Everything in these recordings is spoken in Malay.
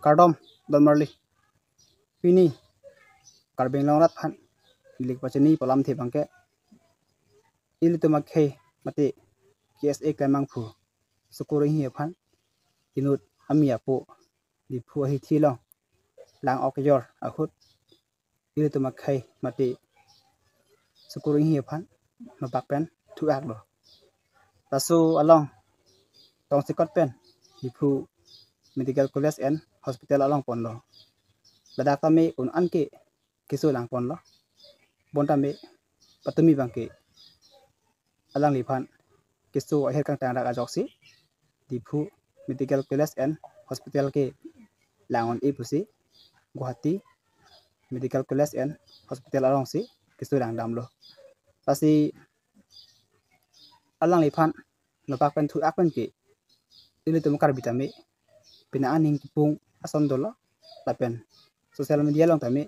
Kardom Don Marley Pini Karbing Long Rat Phan Lik Pachani Palam The Bangke Ilitumak Khe Mati KSA Klamang Phu Sukuring Hi Phan Inut Amia Po Di Phu Hi Thi Long Lang Ok Yor Ahut Ilitumak Khe Mati Sukuring Hi Phan No Bak Pen Thu Ak Lo Tasu Along Tong Sikot Pen Di Phu Medical College and Hospital Along Pon Lo Ladak Tame Un Anke Kisu Lang Pon Lo Bon Tame Patumi Bangke Alang Lipan Kisu Akhir Kang Tang Rak Ajok Si Di Phu Medical College and Hospital ke Langon E Pusi Guwahati Medical College and Hospital Along Si Kisu Lang Dam Lo Pasi Alang Lipan Napak Pen Thu Ak Pen Ke Ili Tumukar Bitame Pinaan Ning Kipung Ason Dolo Lapen Social media Long Tame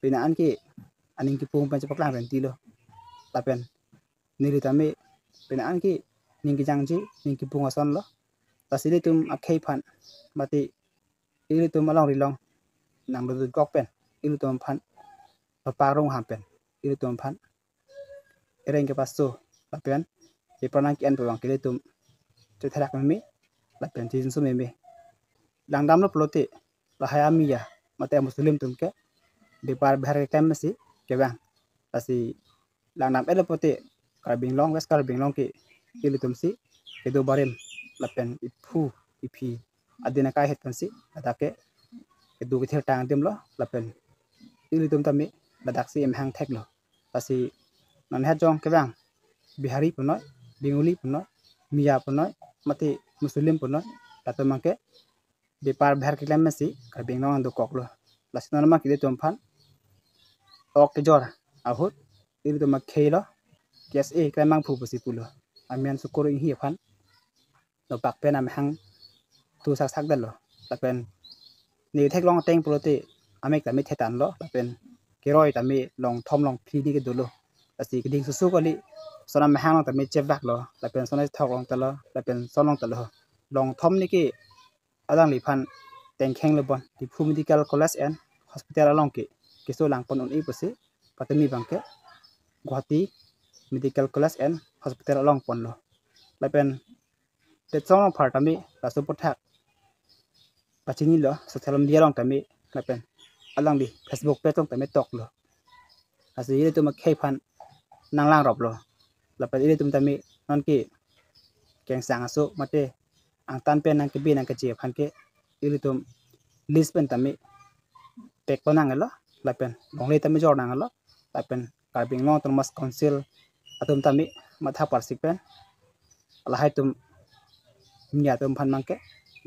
Pinaan Ke Aning Kipung Pancapak Lang Renti Lo Lapen Nili Tame Pinaan Ke Ning Kijangji Ning Kipung Ason Lo Pasi Ili Tum Akhai Phan Mati Ili Tum Along Rilong Nang Dudut Gok Pen Ili Tum Phan Paparong Ham Pen Ili Tum Phan Ereng Ke Pasu Lapen Ipanang Ki An Pawang Ili Tum Cetharak Meme Lapen Tizun Su Meme Lang Dam Lo Plote Lahaya Miya Mate Muslim Tum Ke Dipar Bahar Ke Mesi Ke Bang Pasi Lang Dam Ele Pote Karbing Long West Karbing Long Ke Ili Tum Si Kedo Barim Lapen Iphu Ipi Adina Kai Het Pensi Atake Kedo Ke Tang Dim Lo Lapen Ili Tum Tami Ladak Si Em Hang Tek Lo Pasi Non Het Jong Ke Bang Bihari Punoi Binguli Punoi Miya Punoi Mati Muslim Punoi Lato Mangke Dipar Bahar Ke Mesi Karbing Long Do Kok Lo Lasina Mak Ili Tum Phan Ok Jor Ahut Ili Tum Khei Lo KSA Klamang Phu Pusi Pulo Amian Sukuring Hi Phan Lo Pak Pen Am Hang Tu Sak Sak Dal Lo Lapen Ni Thek Long Teng Prote Amek Tami Thetan Lo Lapen Kiroi Tami Long Thom Long Phidi Ke Dolo Asi Keding Susu Kali Sonam Hang Long Tami Chebak Lo Lapen Sonai Thok Long Talo Lapen Son Long Talo Long Thom Ni Ke Alang Lipan Teng Kheng Lo Bon Di Phu Medical College and Hospital Along Ke Kisu Lang Pon Un I Pusi Patemi Bangke Guwahati Medical College and Hospital Along Pon Lo Lapen Tetong Partami Lasu Pothak Pachini Lo Social Media Long Tami Lapen Alang Di Facebook Page Long Tami Tok Lo Asi Ili Tum Khei Phan Nang Lang Rop Lo Lapen Ili Tum Tami Non Ke Keng Sang Asu Mate Ang Tan Pen Nang Kebi Nang Keje Phan Ke Ili Tum List Pen Tami Pek Ponang Lo Lapen Longle Tami Jor Nang Lo Lapen Karbing Long Thomas Council Atum Tami Matha Parsik Pen Alahai Tum Nya Tum Phan Mangke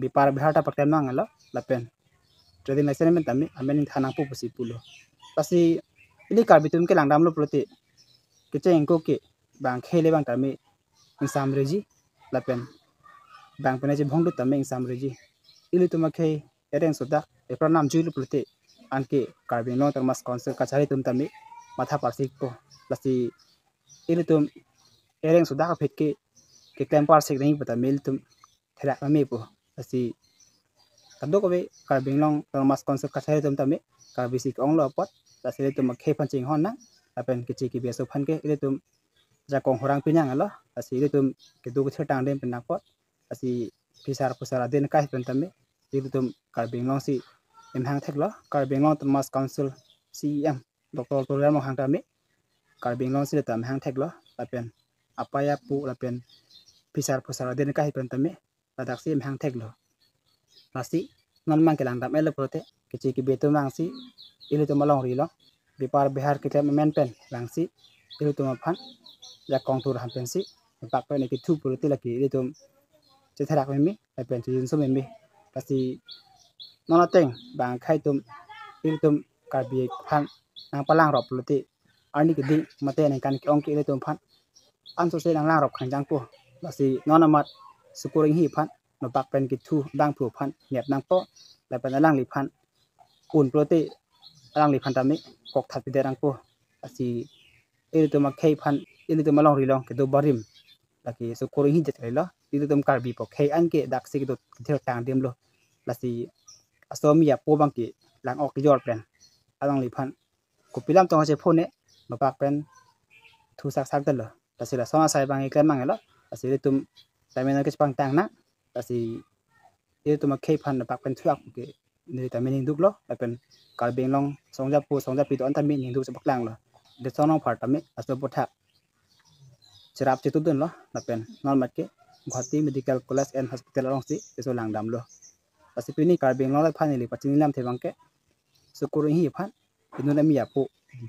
Bipar Bihata Pakam Nang Lo Lapen Trading License Tami Amen Thanang Pu Pusi Pulo Pasi Ili Karbitum Ke Lang Dam Lo Prote Kece Engko Ke Bang Khele Bang Tami Insam Reji Lapen Bang Penaje Bhongdu Tami Insam Reji Ili Tum Khei Ereng Sodak Epra Nam Julu Prote Anke Karbing Long Thomas Council Kachari Tum Tami Matha Parsik Po Pasi Ili Tum Ereng Sodak Phet Ke Klem Parsik Nahi Pata Mil Tum Therak Mame Po Pasi Kado Kobe Karbing Long Thomas Council Kachari Tum Tami Karbisi Ong Lo Pot Pasi Ili Tum Khei Phan Ching Hon Na Lapen Kichi Ki Beso Phan Ke Ili Tum Jakong Horang Pinyang Lo Pasi Ili Tum Kedo Ke Tang Dem Penak Pot Pasi Pisar Pusara Den Kai Pen Tami Ili Tum Karbing Long Si Em Hang Thek Lo Karbing Long Thomas Council CEM Dr. Tolar Mo Hang Tami Karbing Long Si Tam Hang Thek Lo Lapen Apaya Pu Lapen Pisar Pusara Den Kai Pen Tami Ladak Si Em Hang Thek Lo Pasi Non Mang Ke Lang Dam Ele Prote Kichi Ki Betum Lang Si Ili Tum Along Ri Lo Bipar Bihar Ke Men Pen Lang Si Ili Tum Phan Jakong Tur Ham Pen Si Pak Pen Ki Thu Prote Laki Ili Tum Cetharak Meme Lapen Tizun Su Meme Pasi Non Ateng Bang Khai Tum Ili Tum Karbi Phan Nang Palang Rop Prote Arni Ke Ding Mate Nang Kan Ki Ong Ki Ili Tum Phan An So Se Nang Lang Rop Khang Jang Po Pasi Non Amat Sukuring Hi Phan No Pak Pen Ki Thu Bang Phu Phan Nyep Nang Po Lapen Alang Li Phan Un Prote Alang Li Phan Tami Kok That Pi Derang Po Pasi Ili Tum Khei Phan Ili Tum Along Rilong Kedo Barim Laki Sukuring Hi Jet Lo Ili Tum Karbi Po Khei An Ke Dak Si Kedo Tang Dem Lo Lasi asomia po bangki lang ok jor pen alang lipan ko pilam tong je phone bapak pen thu sak sak dal tasila sona sai bang iklan mangela asile tum tamena ke pang tang na tasi itu tum ke phan bapak pen thuak ke ni tamening duk lo pen kal beng long songja pi to an tamin ning duk se baklang lo de sonong phar tame aso potha cherap che tudun lo pen non mat ke Guwahati Medical College and Hospital long si eso lang dam lo asipini kal beng long la phan ni pachin lam the bang ke sukur hi phan inuna mi apu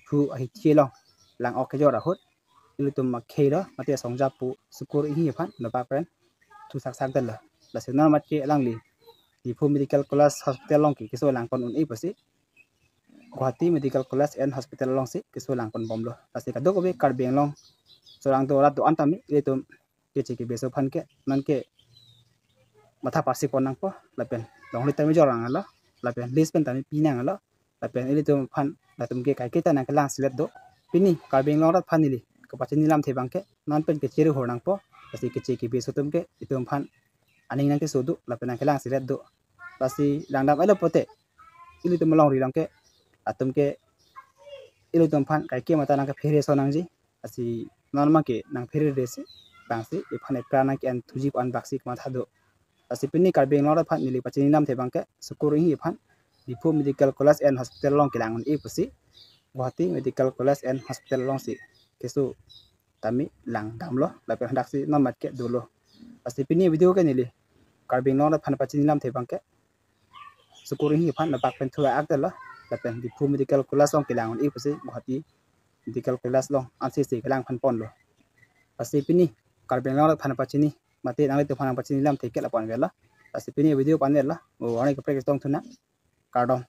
phu a hi che long lang ok jor a hot ilu tum ma khe lo mate songja pu sukur hi phan na pa pen thu sak sak dal la se non mat ke lang li di phu Medical College Hospital long ki keso lang kon un i pasi Guwahati Medical College and Hospital long si keso lang kon bom lo ase ka dok be kal beng long sorang to rat to antami ile tum ke che ke beso phan ke nan ke matha pasi konang po la pen long li tami jorang ala la pen list pen tami pinang ala la pen ile tum phan la tum ke kai ke tanang ke lang silet do pini kal beng long rat phan ni ko pachin nilam the bang ke nan pen ke chiru horang po ase ke che ke beso tum ke itum phan aning nang ke sodu la pen ke lang silet do pasi langdam ala pote ile tum long ri lang ke atum ke ile tum phan kai ke mata nang ke phere so nang ji asi normal ke nang phere resi bangsi e phane prana ke an thuji an baksi ma thado asipini kal beng long rat phan ni pachin nilam the bang ke sukur hi phan Dipo Medical College and Hospital long kilangon e pusi Guwahati Medical College and Hospital long si kesu tami lang dam lo la pe handak si namat ke dolo asipini video ke nili kal beng long rat phan pachin nilam the bang ke sukur hi phan na bak pen thua ak dal la pen Dipo Medical College long kilangon e pusi Guwahati Medical College long an si kilang phan pon lo asipini kal beng long rat phan pachini mate nang le to phan pachin nilam the ke la pon vela asipini video panel la o ani ke practice tong thuna cardong